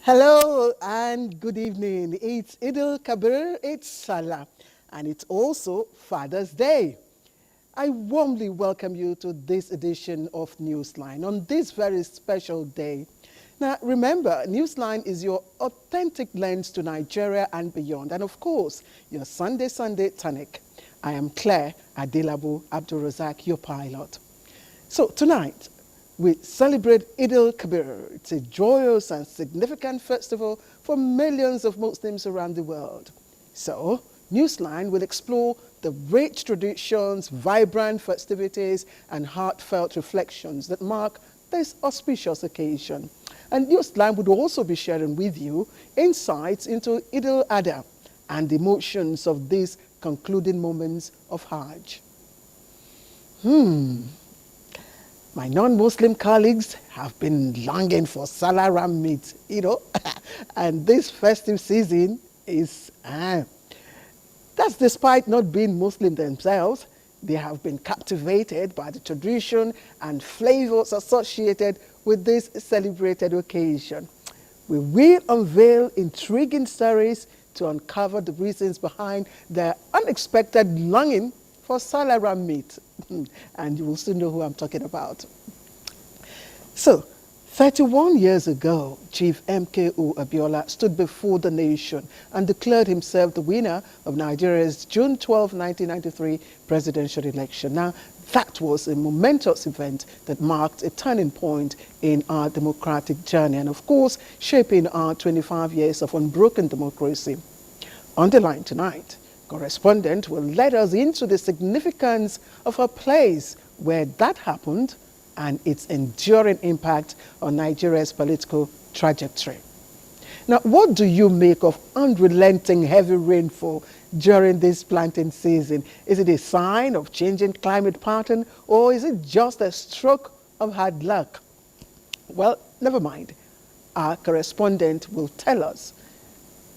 Hello and good evening. It's Idil Kabir, it's Salah, and it's also Father's Day. I warmly welcome you to this edition of Newsline on this very special day. Now, remember, Newsline is your authentic lens to Nigeria and beyond, and of course, your Sunday tonic. I am Claire Adelabu Abdul Razak, your pilot. So tonight, we celebrate Eid al-Kabir. It's a joyous and significant festival for millions of Muslims around the world. So, Newsline will explore the rich traditions, vibrant festivities, and heartfelt reflections that mark this auspicious occasion. And Newsline would also be sharing with you insights into Eid al-Adha and the emotions of these concluding moments of Hajj. My non-Muslim colleagues have been longing for Salah ram meat, and this festive season is, that's despite not being Muslim themselves. They have been captivated by the tradition and flavors associated with this celebrated occasion. We will unveil intriguing stories to uncover the reasons behind their unexpected longing for Salah ram meat. And you will soon know who I'm talking about. So, 31 years ago, Chief M.K.O. Abiola stood before the nation and declared himself the winner of Nigeria's June 12, 1993 presidential election. Now, that was a momentous event that marked a turning point in our democratic journey and, of course, shaping our 25 years of unbroken democracy. On the line tonight, correspondent will let us into the significance of a place where that happened and its enduring impact on Nigeria's political trajectory. Now, what do you make of unrelenting heavy rainfall during this planting season? Is it a sign of changing climate pattern, or is it just a stroke of hard luck? Well, never mind. Our correspondent will tell us.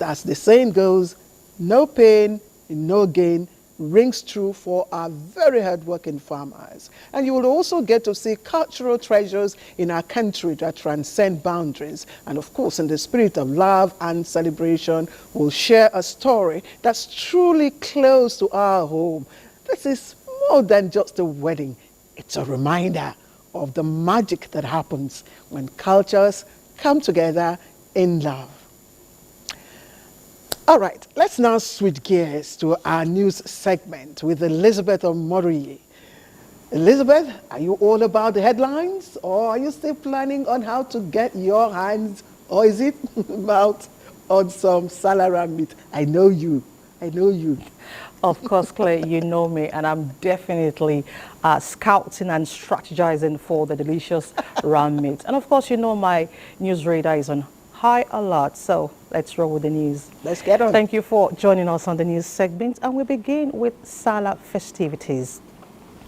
As the saying goes, no pain, no gain rings true for our very hardworking farmers. And you will also get to see cultural treasures in our country that transcend boundaries. And of course, in the spirit of love and celebration, we'll share a story that's truly close to our home. This is more than just a wedding. It's a reminder of the magic that happens when cultures come together in love. All right, let's now switch gears to our news segment with Elizabeth Omoriye. Elizabeth, are you all about the headlines, or are you still planning on how to get your hands, or is it mouth on some Salah ram meat? I know you. Of course, Claire, you know me, and I'm definitely scouting and strategizing for the delicious ram meat. And of course, you know my news radar is on high alert, so let's roll with the news. Let's get on. Thank you for joining us on the news segment, and we begin with Salah festivities.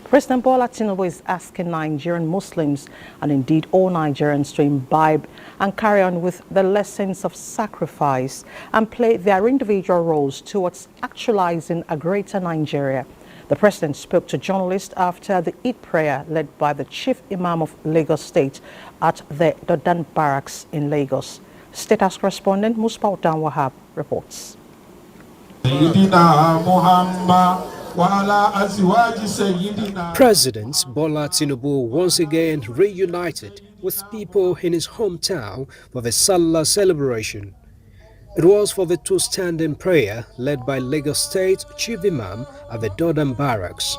President Bola Tinubu is asking Nigerian Muslims, and indeed all Nigerians, to imbibe and carry on with the lessons of sacrifice and play their individual roles towards actualizing a greater Nigeria. The president spoke to journalists after the Eid prayer led by the Chief Imam of Lagos State at the Dodan Barracks in Lagos. Status correspondent Muspa Udan Wahab reports. President Bola Tinubu once again reunited with people in his hometown for the Salah celebration. It was for the two-standing prayer led by Lagos State Chief Imam at the Dodan Barracks.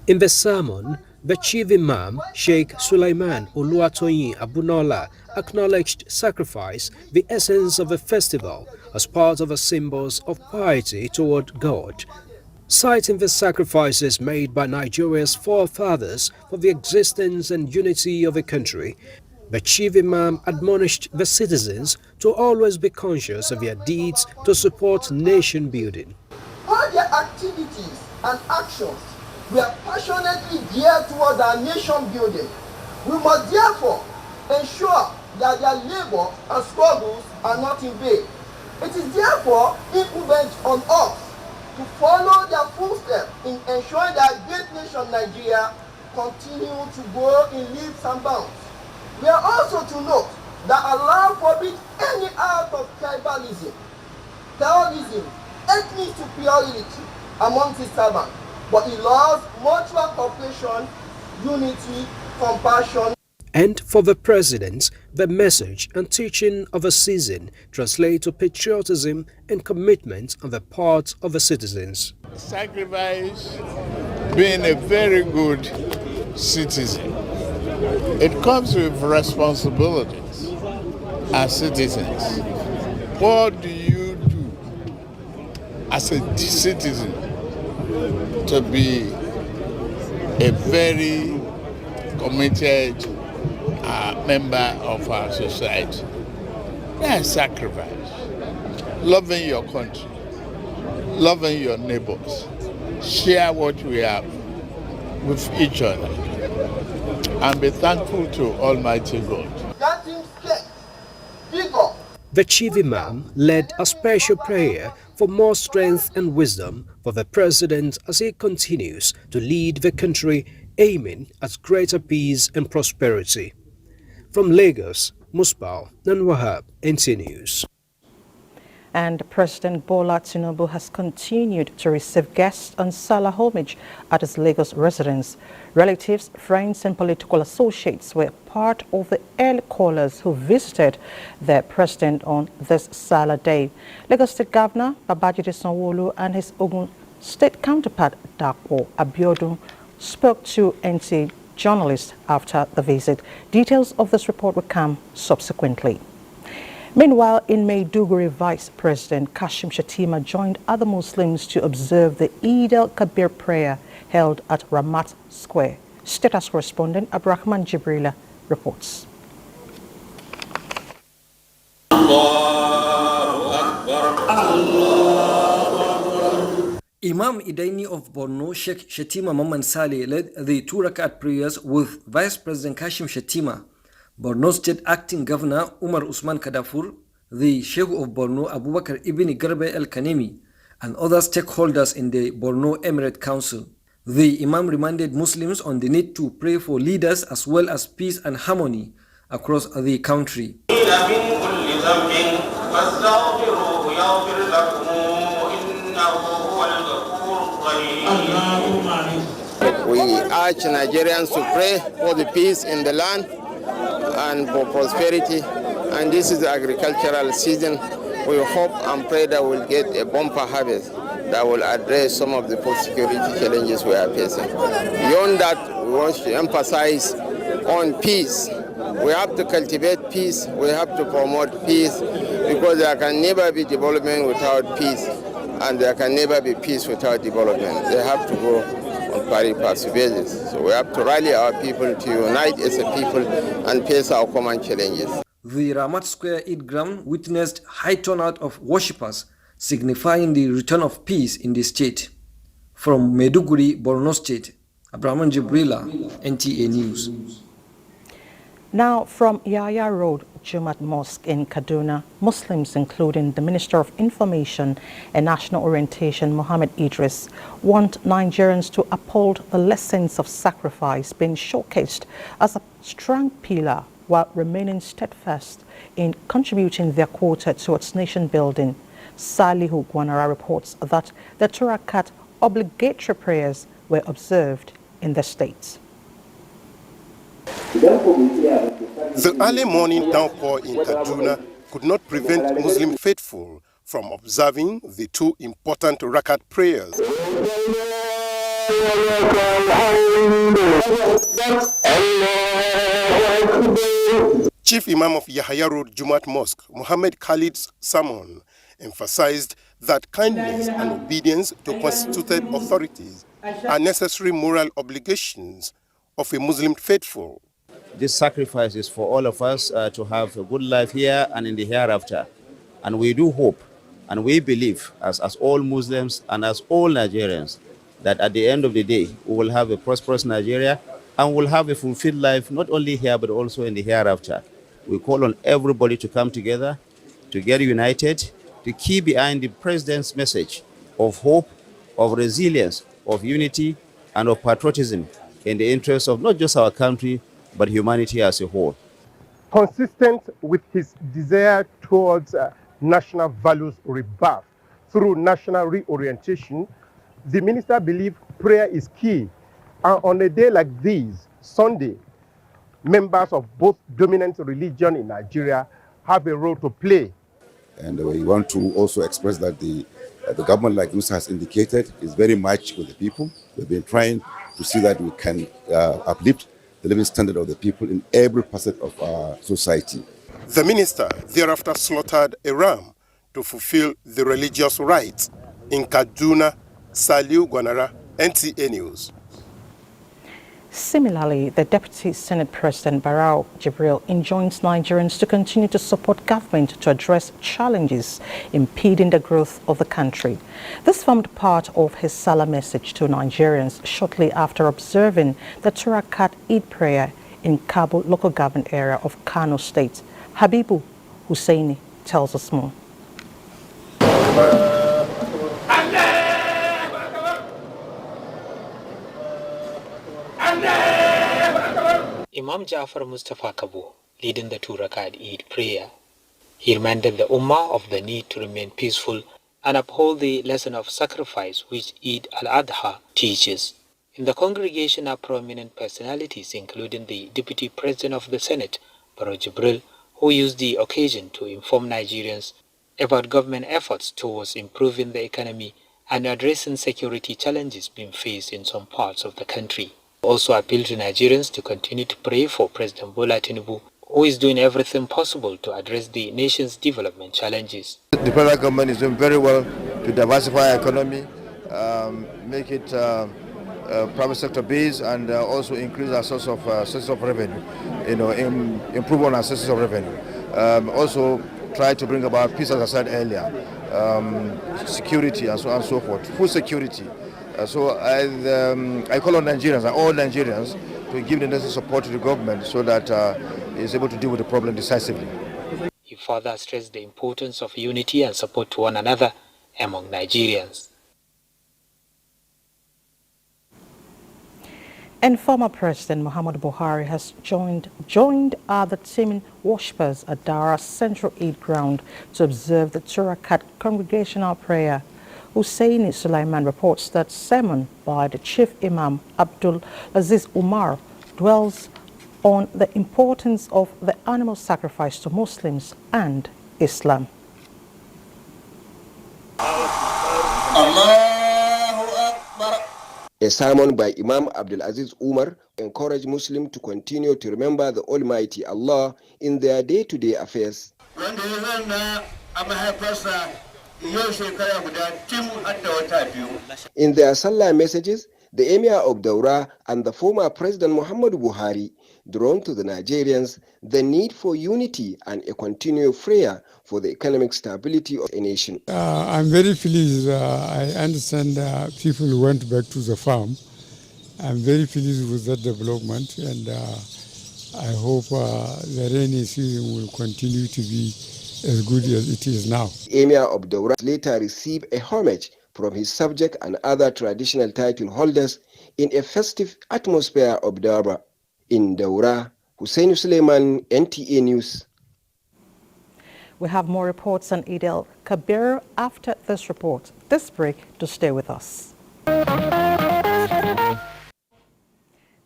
In the sermon, the Chief Imam, Sheikh Sulaiman Oluwatoyin Abunola, acknowledged sacrifice, the essence of the festival, as part of the symbols of piety toward God. Citing the sacrifices made by Nigeria's forefathers for the existence and unity of the country, the Chief Imam admonished the citizens to always be conscious of their deeds to support nation building. All their activities and actions were passionately geared towards our nation building. We must therefore ensure that their labor and struggles are not in vain. It is therefore incumbent on us to follow their footsteps in ensuring that great nation Nigeria continue to grow in leaps and bounds. We are also to note that Allah forbids any act of tribalism, terrorism, ethnic superiority among his servants, but he loves mutual cooperation, unity, compassion. And for the president, the message and teaching of a season translate to patriotism and commitment on the part of the citizens. Sacrifice being a very good citizen. It comes with responsibilities as citizens. What do you do as a citizen to be a very committed member of our society? That's sacrifice. Loving your country, loving your neighbors, share what we have with each other, and be thankful to Almighty God. The chief imam led a special prayer for more strength and wisdom for the president as he continues to lead the country aiming at greater peace and prosperity. From Lagos, Musbal Nanwahab, NTA News. And President Bola Tinubu has continued to receive guests on Salah homage at his Lagos residence. Relatives, friends and political associates were part of the early callers who visited the president on this Salah day. Lagos State Governor Babajide Sanwo-Olu and his Ogun State counterpart Dapo Abiodun spoke to NTA journalists after the visit. Details of this report will come subsequently. Meanwhile, in Maiduguri, Vice President Kashim Shettima joined other Muslims to observe the Eid al-Kabir prayer held at Ramat Square. Status correspondent Abrahman Jibrila reports. Imam Idaini of Borno, Sheikh Shettima Maman Saleh, led the 2 rakat prayers with Vice President Kashim Shettima, Borno State Acting Governor Umar Usman Kadafur, the Sheikh of Borno Abubakar Ibn Garbe El Kanemi, and other stakeholders in the Borno Emirate Council. The Imam reminded Muslims on the need to pray for leaders as well as peace and harmony across the country. We urge Nigerians to pray for the peace in the land and for prosperity, and this is the agricultural season. We hope and pray that we'll get a bumper harvest that will address some of the food security challenges we are facing. Beyond that, we want to emphasize on peace. We have to cultivate peace, we have to promote peace, because there can never be development without peace, and there can never be peace without development. They have to go on pari passu basis. So we have to rally our people to unite as a people and face our common challenges. The Ramat Square Eid ground witnessed high turnout of worshippers, signifying the return of peace in the state. From Maiduguri, Borno State, Abrahman Jibrila, NTA News. Now from Yaya Road, Jumat Mosque in Kaduna, Muslims including the Minister of Information and National Orientation, Mohammed Idris, want Nigerians to uphold the lessons of sacrifice being showcased as a strong pillar while remaining steadfast in contributing their quota towards nation building. Salihu Gwanara reports that the 2 rakat obligatory prayers were observed in the state. The early morning downpour in Kaduna could not prevent Muslim faithful from observing the 2 important rakat prayers. Chief Imam of Yahya Road Jumat Mosque, Muhammad Khalid's sermon emphasized that kindness and obedience to constituted authorities are necessary moral obligations of a Muslim faithful. This sacrifice is for all of us to have a good life here and in the hereafter. And we do hope and we believe as all Muslims and as all Nigerians that at the end of the day, we will have a prosperous Nigeria and we'll have a fulfilled life, not only here, but also in the hereafter. We call on everybody to come together, to get united, to keep behind the President's message of hope of resilience, of unity, and of patriotism in the interest of not just our country, but humanity as a whole. Consistent with his desire towards national values rebirth through national reorientation, the minister believed prayer is key. And on a day like this, Sunday, members of both dominant religion in Nigeria have a role to play. And we want to also express that the government, like Musa has indicated, is very much with the people. We've been trying to see that we can uplift the living standard of the people in every facet of our society. The minister thereafter slaughtered a ram to fulfill the religious rites. In Kaduna, Saliu Gwanara, NTA News. Similarly, the Deputy Senate President Barau Jibril enjoins Nigerians to continue to support government to address challenges impeding the growth of the country. This formed part of his Salah message to Nigerians shortly after observing the Turakat Eid prayer in Kabo local government area of Kano State. Habibu Husseini tells us more. Imam Jafar Mustafa Kabo, leading the 2 Rakat Eid prayer. He reminded the Ummah of the need to remain peaceful and uphold the lesson of sacrifice which Eid al-Adha teaches. In the congregation are prominent personalities, including the Deputy President of the Senate, Barau Jibril, who used the occasion to inform Nigerians about government efforts towards improving the economy and addressing security challenges being faced in some parts of the country. Also appealed to Nigerians to continue to pray for President Bola Tinubu, who is doing everything possible to address the nation's development challenges. The federal government is doing very well to diversify our economy, make it private sector based, and also increase our source of revenue. Improve on our sources of revenue. Also try to bring about peace, as I said earlier, security, and so on and so forth. Food security. So I call on Nigerians, and all Nigerians, to give the necessary support to the government so that it's able to deal with the problem decisively. He further stressed the importance of unity and support to one another among Nigerians. And former President Muhammadu Buhari has joined the teeming worshippers at Dara Central Eid Ground to observe the Turakat congregational prayer. Husseini Sulaiman reports that sermon by the Chief Imam Abdul Aziz Umar dwells on the importance of the animal sacrifice to Muslims and Islam. A sermon by Imam Abdul Aziz Umar encouraged Muslims to continue to remember the Almighty Allah in their day-to-day affairs. In their Salah messages, the Emir of Daura and the former President Muhammadu Buhari drawn to the Nigerians the need for unity and a continued prayer for the economic stability of a nation. I'm very pleased. I understand people went back to the farm. I'm very pleased with that development, and I hope the rainy season will continue to be as good as it is now. Emir of Daura later received a homage from his subject and other traditional title holders in a festive atmosphere of Daura. In Daura, Hussein Suleiman, NTA News. We have more reports on Eid al-Kabir after this report. This break to stay with us.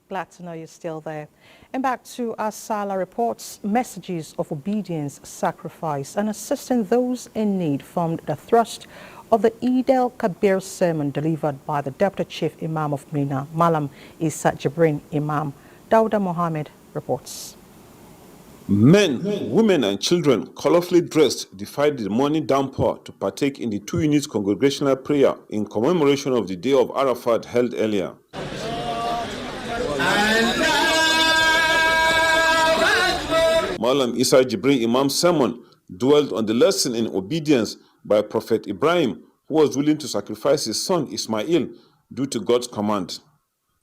Glad to know you're still there. And back to our Salah reports, messages of obedience, sacrifice, and assisting those in need formed the thrust of the Eid al-Kabir sermon delivered by the Deputy Chief Imam of Mina, Malam Isa Jibrin Imam. Dauda Mohammed reports. Men, women and children, colorfully dressed, defied the morning downpour to partake in the 2 units congregational prayer in commemoration of the day of Arafat held earlier. Malam Isa Jibrin Imam's sermon dwelled on the lesson in obedience by Prophet Ibrahim, who was willing to sacrifice his son Ismail due to God's command.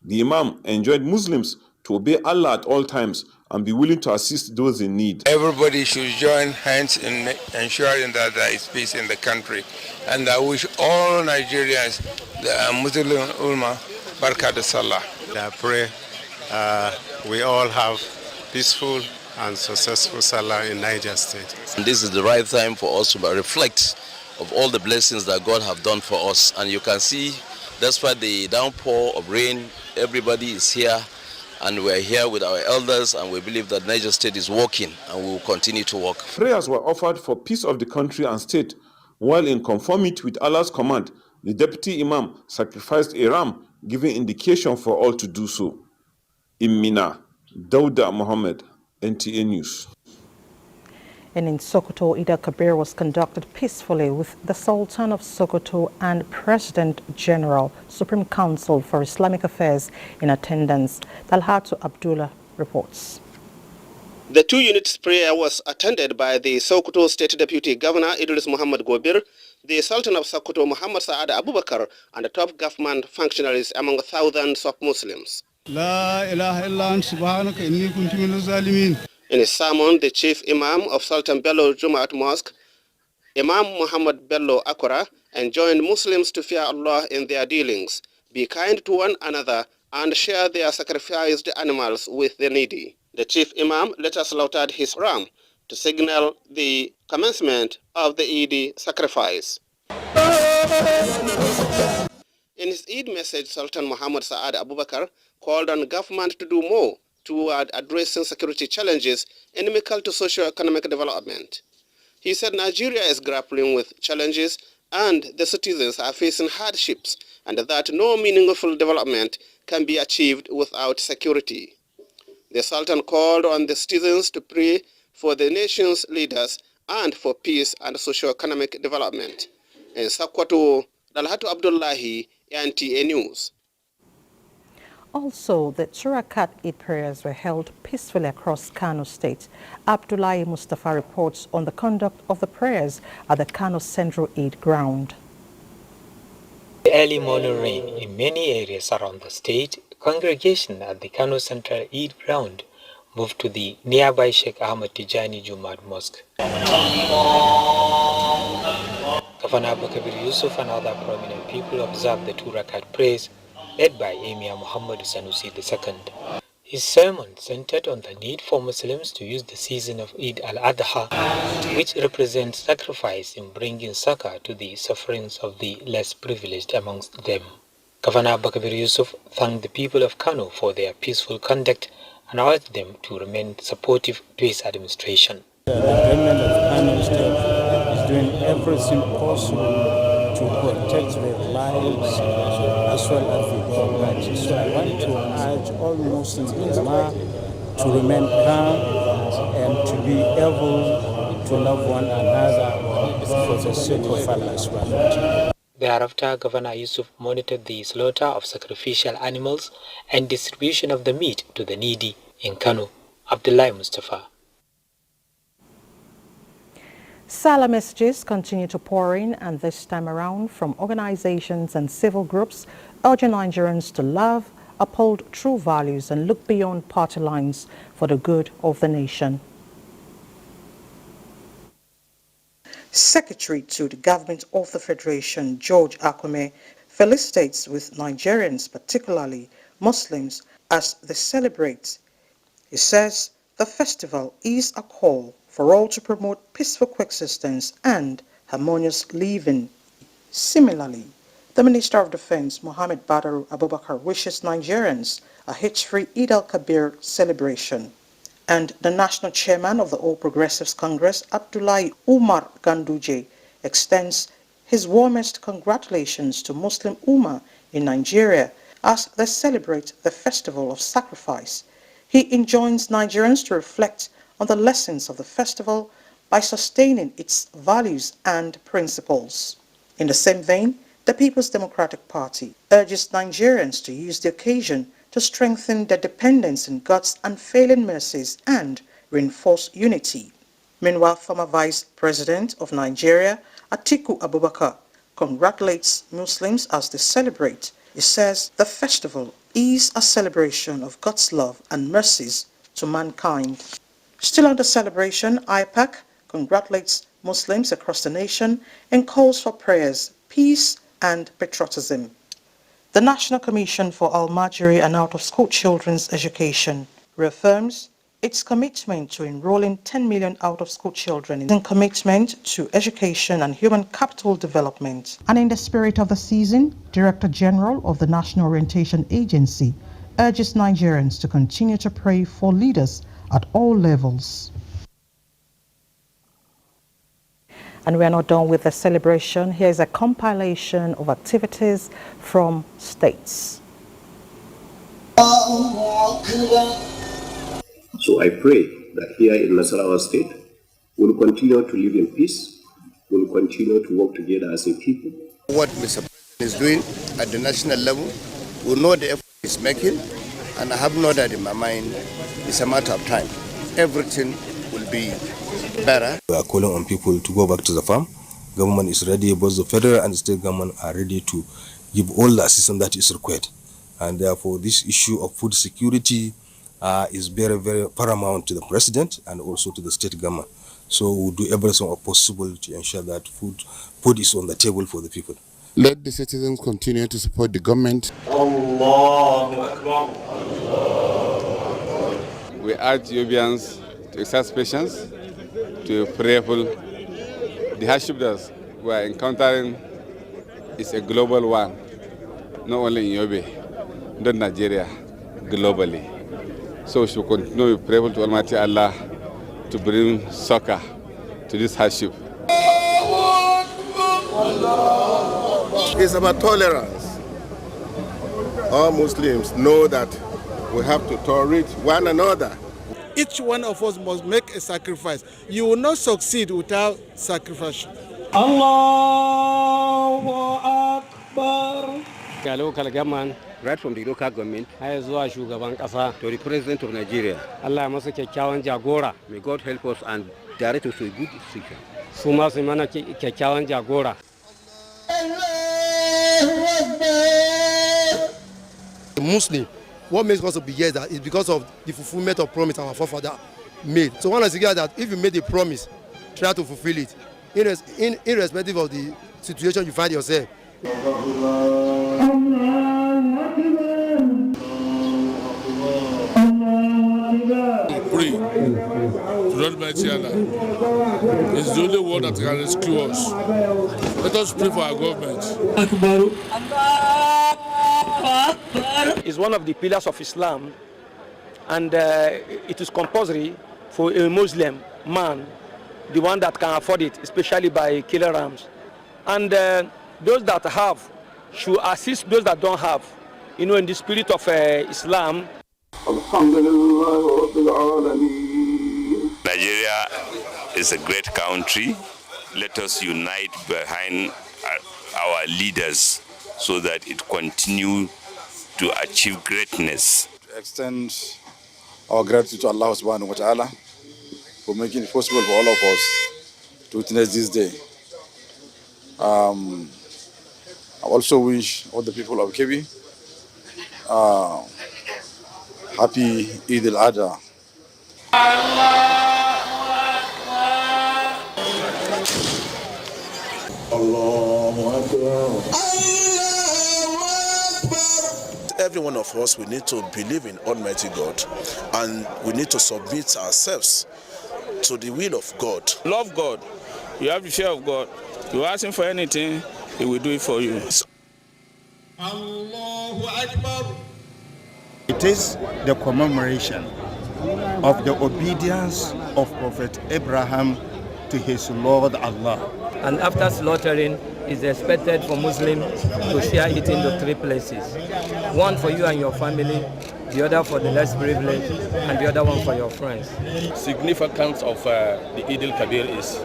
The Imam enjoined Muslims to obey Allah at all times and be willing to assist those in need. Everybody should join hands in ensuring that there is peace in the country. And I wish all Nigerians, the Muslim Ummah, Barkat Salah. I pray we all have peaceful and successful Salah in Niger State. And this is the right time for us to reflect of all the blessings that God have done for us. And you can see, despite the downpour of rain, everybody is here, and we're here with our elders, and we believe that Niger State is working, and we will continue to work. Prayers were offered for peace of the country and state, while in conformity with Allah's command, the deputy imam sacrificed a ram, giving indication for all to do so. In Mina, Dauda Mohammed, NTA News. And in Sokoto, Eid al-Kabir was conducted peacefully with the Sultan of Sokoto and President General, Supreme Council for Islamic Affairs in attendance. Talhatu Abdullah reports. The 2 units prayer was attended by the Sokoto State Deputy Governor Idris Muhammad Gobir, the Sultan of Sokoto Muhammad Saad Abubakar, and the top government functionaries among thousands of Muslims. La ilaha illa anta subhanaka inni kuntu minaz zalimin. In his sermon, the chief imam of Sultan Bello Jumaat Mosque, Imam Muhammad Bello Akura, enjoined Muslims to fear Allah in their dealings, be kind to one another, and share their sacrificed animals with the needy. The chief imam later slaughtered his ram to signal the commencement of the Eid sacrifice. In his Eid message, Sultan Muhammad Saad Abubakar called on government to do more toward addressing security challenges inimical to socio-economic development. He said Nigeria is grappling with challenges and the citizens are facing hardships, and that no meaningful development can be achieved without security. The Sultan called on the citizens to pray for the nation's leaders and for peace and socio-economic development. In Sokoto, Dalhatu Abdullahi, NTA News. Also, the Turakat Eid prayers were held peacefully across Kano State. Abdullahi Mustafa reports on the conduct of the prayers at the Kano Central Eid ground. The early morning rain in many areas around the state, congregation at the Kano Central Eid ground moved to the nearby Sheikh Ahmad Tijani Jumaat Mosque. Governor Bakabir Yusuf and other prominent people observed the 2 Rakat prayers led by Emir Muhammad Sanusi II. His sermon centered on the need for Muslims to use the season of Eid al-Adha, which represents sacrifice, in bringing succor to the sufferings of the less privileged amongst them. Governor Bakabir Yusuf thanked the people of Kano for their peaceful conduct and urged them to remain supportive to his administration. The government of Kano State is doing everything possible to protect their lives as well as the property. So I want to urge all Muslims in Islam to remain calm and to be able to love one another for the sake of Allah. Thereafter, Governor Yusuf monitored the slaughter of sacrificial animals and distribution of the meat to the needy in Kano. Abdullahi Mustafa. Salah messages continue to pour in, and this time around from organizations and civil groups urging Nigerians to love, uphold true values and look beyond party lines for the good of the nation. Secretary to the Government of the Federation, George Akume, felicitates with Nigerians, particularly Muslims, as they celebrate. He says the festival is a call for all to promote peaceful coexistence and harmonious living. Similarly, the Minister of Defense, Mohammed Badaru Abubakar, wishes Nigerians a hitch-free Eid al-Kabir celebration. And the National Chairman of the All Progressives Congress, Abdullahi Umar Ganduje, extends his warmest congratulations to Muslim Ummah in Nigeria as they celebrate the festival of sacrifice. He enjoins Nigerians to reflect on the lessons of the festival by sustaining its values and principles. In the same vein, the People's Democratic Party urges Nigerians to use the occasion to strengthen their dependence in God's unfailing mercies and reinforce unity. Meanwhile, former Vice President of Nigeria, Atiku Abubakar, congratulates Muslims as they celebrate. He says the festival is a celebration of God's love and mercies to mankind. Still on the celebration, IPAC congratulates Muslims across the nation and calls for prayers, peace and patriotism. The National Commission for Al-Majiri and Out-of-School Children's Education reaffirms its commitment to enrolling 10 million out-of-school children in commitment to education and human capital development. And in the spirit of the season, Director General of the National Orientation Agency urges Nigerians to continue to pray for leaders at all levels. And we are not done with the celebration. Here is a compilation of activities from states. So I pray that here in Nasarawa State, we'll continue to live in peace, we'll continue to work together as a people. What Mr. President is doing at the national level, we know the effort he's making, and I have no doubt in my mind it's a matter of time. Everything will be better. We are calling on people to go back to the farm. Government is ready, both the federal and the state government are ready to give all the assistance that is required. And therefore, this issue of food security is very, very paramount to the president and also to the state government. So we'll do everything possible to ensure that food is on the table for the people. Let the citizens continue to support the government. We urge Ethiopians to exercise patience, to pray for the hardship that we are encountering is a global one, not only in Yobe, not Nigeria, globally. So we should continue to pray to Almighty Allah to bring succor to this hardship. It's about tolerance. All Muslims know that we have to tolerate one another. Each one of us must make a sacrifice. You will not succeed without sacrifice. Allahu Akbar. The local government, right from the local government, har zuwa shugaban kasa, to the president of Nigeria. Allah ya masa kyakkyawan jagora. May God help us and direct us to a good decision. Su ma su mana kyakkyawan jagora. The Muslim, what makes us to be here is because of the fulfillment of promise our forefather made. So one has to get that if you made a promise, try to fulfill it, irrespective of the situation you find yourself. Pray to Almighty Allah. It's the only one that can rescue us. Let us pray for our government. Is one of the pillars of Islam, and it is compulsory for a Muslim man, the one that can afford it, especially by kilograms. And those that have should assist those that don't have, in the spirit of Islam. Nigeria is a great country. Let us unite behind our leaders so that it continues to achieve greatness. Extend our gratitude to Allah subhanahu wa ta'ala for making it possible for all of us to witness this day. I also wish all the people of Kebbi happy Eid al-Adha. Every one of us, we need to believe in Almighty God, and we need to submit ourselves to the will of God. Love God. You have the fear of God. You ask Him for anything, He will do it for you. It is the commemoration of the obedience of Prophet Abraham to his Lord Allah. And after slaughtering, it's expected for Muslims to share it into 3 places. One for you and your family, the other for the less privileged, and the other one for your friends. Significance of the Eid al-Kabir is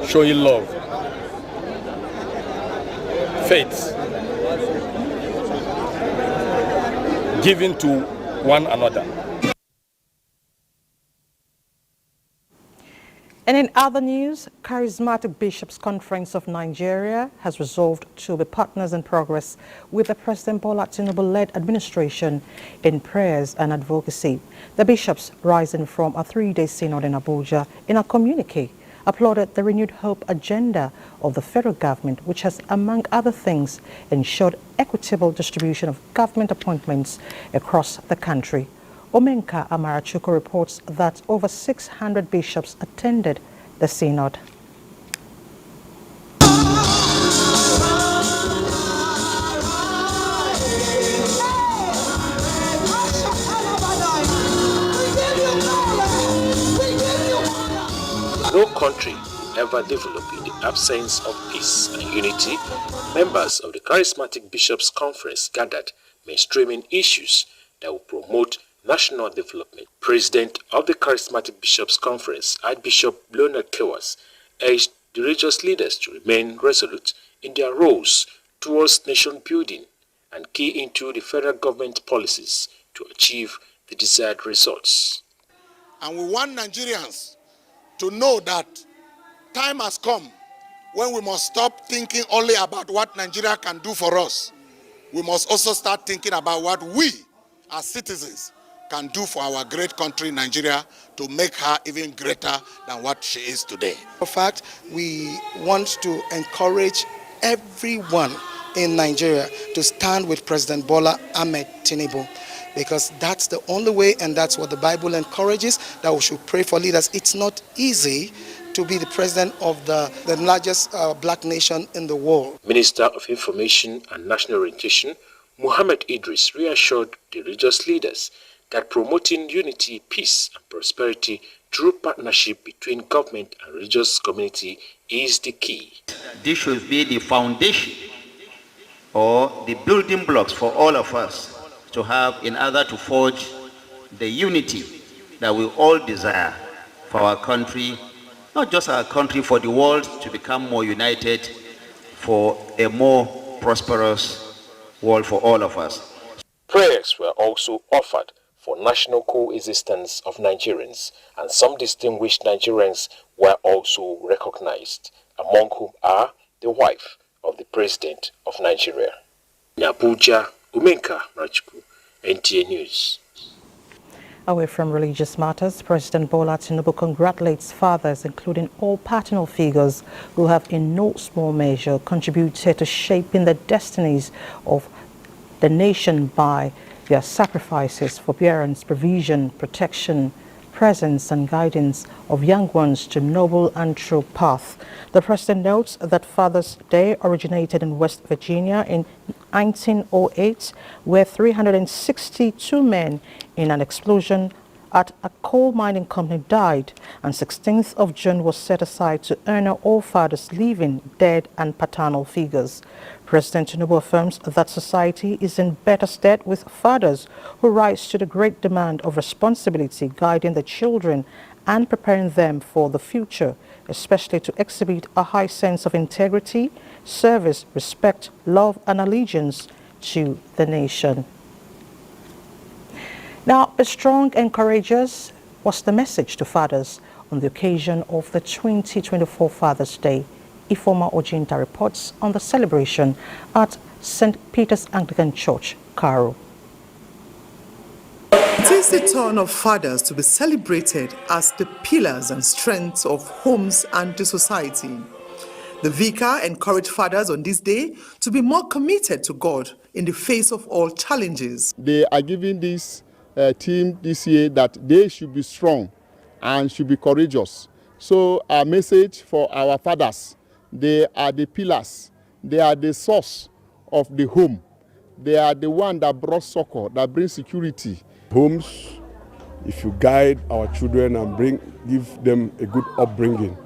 showing love, faith, giving to one another. And in other news, Charismatic Bishops' Conference of Nigeria has resolved to be partners in progress with the President Bola Tinubu-led administration in prayers and advocacy. The bishops, rising from a 3-day synod in Abuja, in a communique, applauded the renewed hope agenda of the federal government, which has, among other things, ensured equitable distribution of government appointments across the country. Omenka Amarachuko reports that over 600 bishops attended the synod. No country will ever develop in the absence of peace and unity. Members of the Charismatic Bishops' Conference gathered mainstreaming issues that will promote national development. President of the Charismatic Bishops' Conference, Archbishop Leonard Kewas, urged the religious leaders to remain resolute in their roles towards nation building and key into the federal government policies to achieve the desired results. And we want Nigerians to know that time has come when we must stop thinking only about what Nigeria can do for us. We must also start thinking about what we, as citizens, can do for our great country, Nigeria, to make her even greater than what she is today. In fact, we want to encourage everyone in Nigeria to stand with President Bola Ahmed Tinubu, because that's the only way, and that's what the Bible encourages, that we should pray for leaders. It's not easy to be the president of the largest black nation in the world. Minister of Information and National Orientation, Muhammad Idris, reassured the religious leaders that promoting unity, peace, and prosperity through partnership between government and religious community is the key. This should be the foundation or the building blocks for all of us to have in order to forge the unity that we all desire for our country, not just our country, for the world to become more united, for a more prosperous world for all of us. Prayers were also offered for national coexistence of Nigerians, and some distinguished Nigerians were also recognized, among whom are the wife of the President of Nigeria. In Abuja, Umenka Rachuku, NTA News. Away from religious matters, President Bola Tinubu congratulates fathers, including all paternal figures who have in no small measure contributed to shaping the destinies of the nation by their sacrifices, forbearance, provision, protection, presence and guidance of young ones to noble and true path. The president notes that Father's Day originated in West Virginia in 1908, where 362 men in an explosion at a coal mining company died, and 16th of June was set aside to honor all fathers living, dead and paternal figures. President Tinubu affirms that society is in better stead with fathers who rise to the great demand of responsibility, guiding the children and preparing them for the future, especially to exhibit a high sense of integrity, service, respect, love and allegiance to the nation. Now, be strong and courageous was the message to fathers on the occasion of the 2024 Father's Day. Ifoma Ojinta reports on the celebration at St. Peter's Anglican Church, Cairo. It is the turn of fathers to be celebrated as the pillars and strengths of homes and the society. The vicar encouraged fathers on this day to be more committed to God in the face of all challenges. They are giving this team this year that they should be strong and should be courageous. So our message for our fathers: they are the pillars, they are the source of the home, they are the one that brought succor, that brings security. Homes, if you guide our children and give them a good upbringing,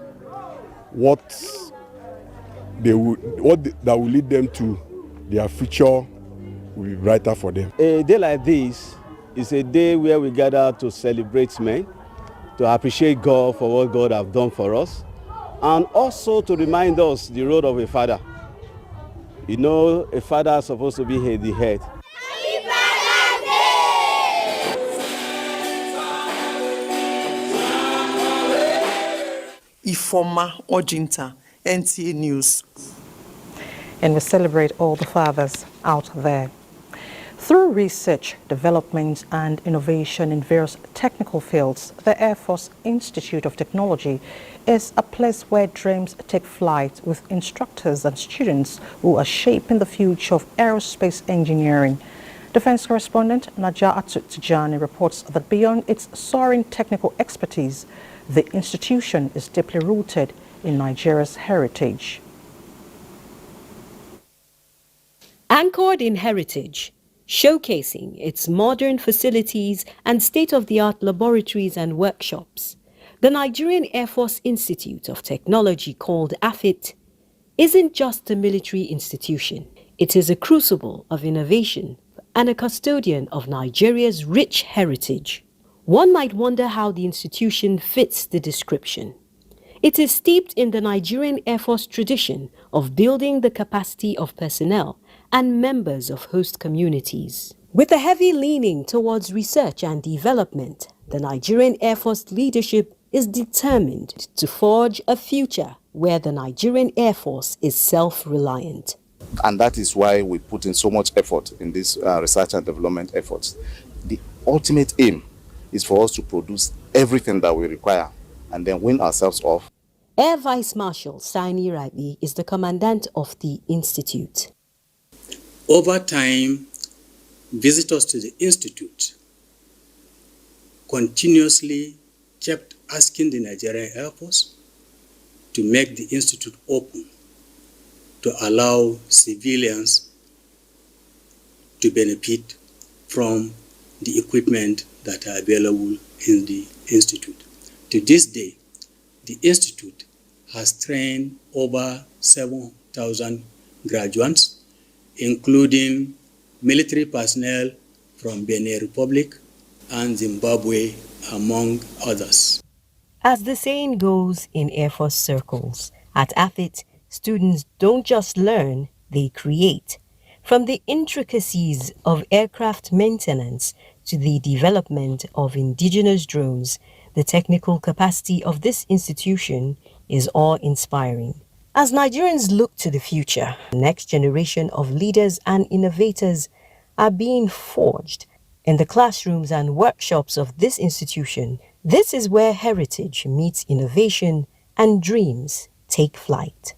that will lead them to their future will be brighter for them. A day like this is a day where we gather to celebrate men, to appreciate God for what God has done for us, and also to remind us the role of a father. You know, a father is supposed to be the head. Ifoma Ojinta, NTA News. And we celebrate all the fathers out there. Through research, development and innovation in various technical fields, the Air Force Institute of Technology is a place where dreams take flight with instructors and students who are shaping the future of aerospace engineering. Defense correspondent Naja'atu Tijani reports that beyond its soaring technical expertise, the institution is deeply rooted in Nigeria's heritage. Anchored in heritage, showcasing its modern facilities and state-of-the-art laboratories and workshops, the Nigerian Air Force Institute of Technology, called AFIT, isn't just a military institution. It is a crucible of innovation and a custodian of Nigeria's rich heritage. One might wonder how the institution fits the description. It is steeped in the Nigerian Air Force tradition of building the capacity of personnel and members of host communities. With a heavy leaning towards research and development, the Nigerian Air Force leadership is determined to forge a future where the Nigerian Air Force is self-reliant. And that is why we put in so much effort in this research and development efforts. The ultimate aim is for us to produce everything that we require and then win ourselves off. Air Vice Marshal Sani Rabi is the commandant of the institute. Over time, visitors to the institute continuously kept asking the Nigerian Air Force to make the institute open to allow civilians to benefit from the equipment that are available in the institute. To this day, the institute has trained over 7,000 graduates, including military personnel from Benin Republic and Zimbabwe, among others. As the saying goes in Air Force circles, at AFIT, students don't just learn, they create. From the intricacies of aircraft maintenance to the development of indigenous drones, the technical capacity of this institution is awe-inspiring. As Nigerians look to the future, the next generation of leaders and innovators are being forged in the classrooms and workshops of this institution. This is where heritage meets innovation and dreams take flight.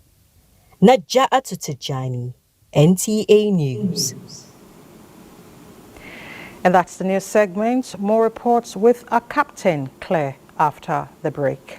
Naja'atu Tijani, NTA News. And that's the news segment. More reports with our Captain Claire after the break.